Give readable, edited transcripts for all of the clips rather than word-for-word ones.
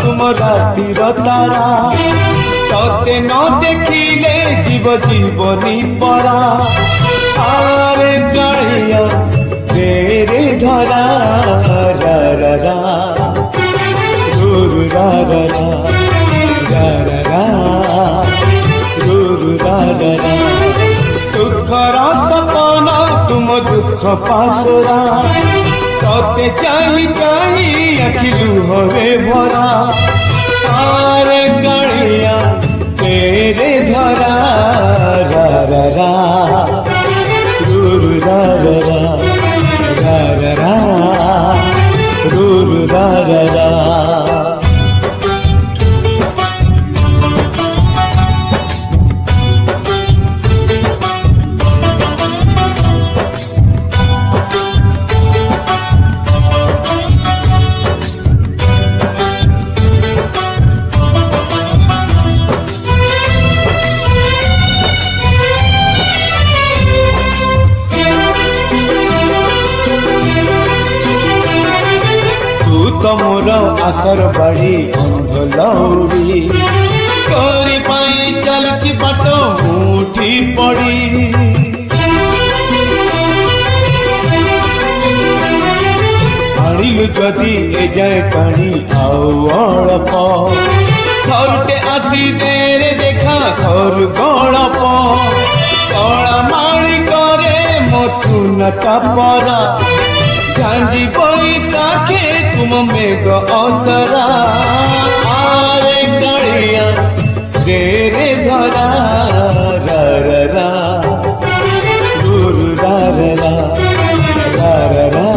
तुम रातिर तारा तते न देखिले जीव जीवनी परा आरे कालिया रे धरा रा रा रा रुरु रा रा रा रा रा रुरु रा रा रा सुखर सपना तुम दुख पासरा तते चाही चाही आखि लुहरे भरा आरे कालिया तेरे धरा रा रा रा रुरु रा रा रा रा रा रुरु रा रा रा तमोर आसर बाड़ी अंध लौड़ी तोरी पाई चलती बाट मुठी पड़ी आनिलु जदि ए जाए पानी आउ अल्प थरटे आसी देरे देखा सर गड़प कला माड़ी करे मो सुनता परा झांझी बैसाखे तुम मेघ असरा आरे कालिया रे धरा रा रा रा रुरु रा रा रा रा रा रा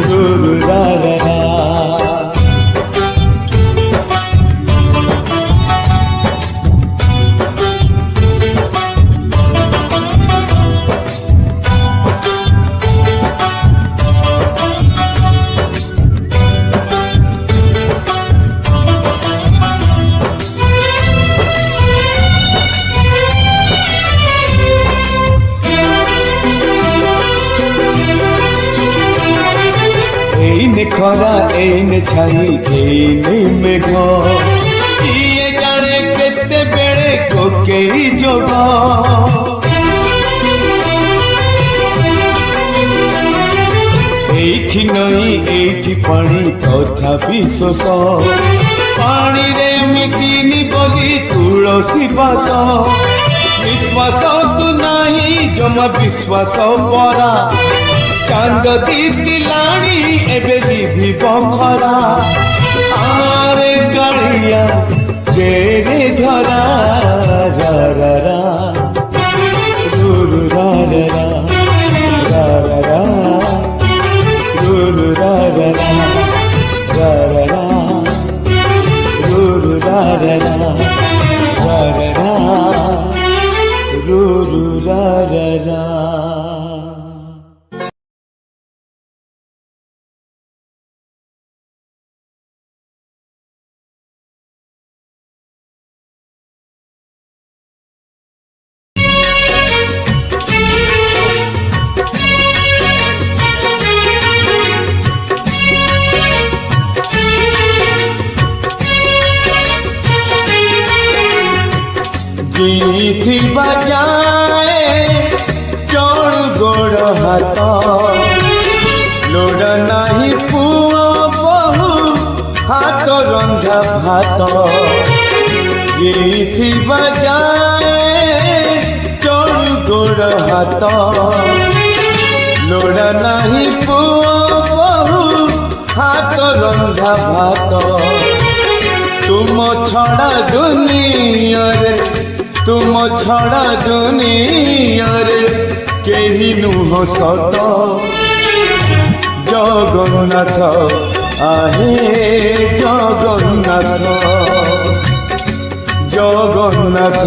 रुरु रा रा रा खरा एने छाई एने मेघ किए जाने केते बेड़े कोकेई जोग एठी नई एठी पानी तथापि शोष पानी रे मिसिनी बोली तुलसी बास विश्वास तू नहीं जमा विश्वास परा चांद दिसिलाणी एबे दिभी बखरा आरे कालिया रे धरा रा रा रा रुरु रा रा रा रा रा रुरु रा रा रा रा रा रुरु रा रा रा रा रुरु रा रा रा। जीथी बजाए चौड़ गोड़ हाथ लोड़ नहीं पुआ बहु हाथ रंधा भात जीथी बजाए चौड़ गोड़ हाथ लोड़ नहीं पुआ बहु हाथ रंधा भात तुम छड़ा दुनिया रे तुम छड़ा दुनिया रे केही नुह सत जगन्नाथ आहे जगन्नाथ जगन्नाथ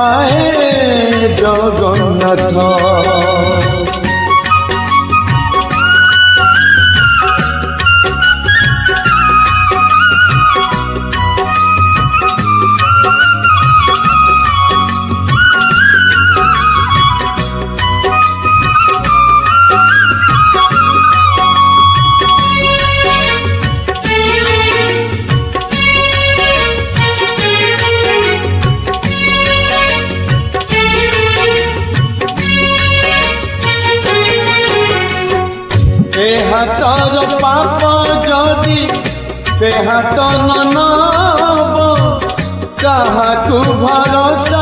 आहे जगन्नाथ। ହାତର ପାପ ଯଦି ସେ ହାତ ନ ନବ କାହାକୁ ଭରସା